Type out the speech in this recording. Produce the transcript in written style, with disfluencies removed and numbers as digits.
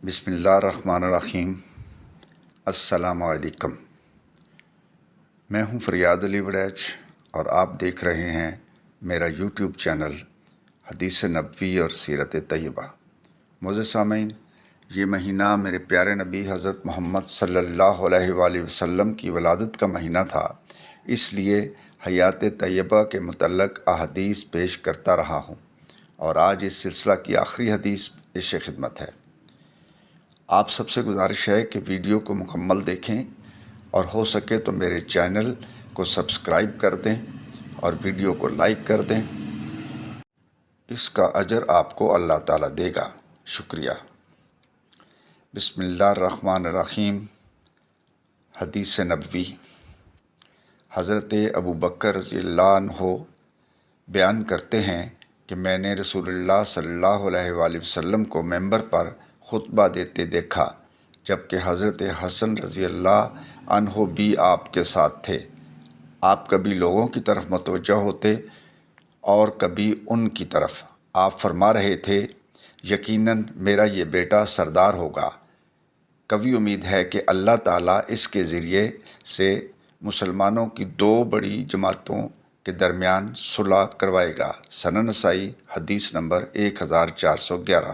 بسم اللہ الرحمن الرحیم۔ السلام علیکم۔ میں ہوں فریاد علی وڑیچ اور آپ دیکھ رہے ہیں میرا یوٹیوب چینل حدیث نبوی اور سیرت طیبہ۔ معزز سامعین، یہ مہینہ میرے پیارے نبی حضرت محمد صلی اللہ علیہ وآلہ وسلم کی ولادت کا مہینہ تھا، اس لیے حیات طیبہ کے متعلق احادیث پیش کرتا رہا ہوں، اور آج اس سلسلہ کی آخری حدیث پیش خدمت ہے۔ آپ سب سے گزارش ہے کہ ویڈیو کو مکمل دیکھیں اور ہو سکے تو میرے چینل کو سبسکرائب کر دیں اور ویڈیو کو لائک کر دیں، اس کا اجر آپ کو اللہ تعالیٰ دے گا۔ شکریہ۔ بسم اللہ الرحمن الرحیم۔ حدیث نبوی۔ حضرت ابو بکر رضی اللہ عنہ بیان کرتے ہیں کہ میں نے رسول اللہ صلی اللہ علیہ وآلہ وسلم کو ممبر پر خطبہ دیتے دیکھا، جبکہ حضرت حسن رضی اللہ عنہ بھی آپ کے ساتھ تھے۔ آپ کبھی لوگوں کی طرف متوجہ ہوتے اور کبھی ان کی طرف۔ آپ فرما رہے تھے، یقیناً میرا یہ بیٹا سردار ہوگا، قوی امید ہے کہ اللہ تعالیٰ اس کے ذریعے سے مسلمانوں کی دو بڑی جماعتوں کے درمیان صلح کروائے گا۔ سنن نسائی حدیث نمبر 1411۔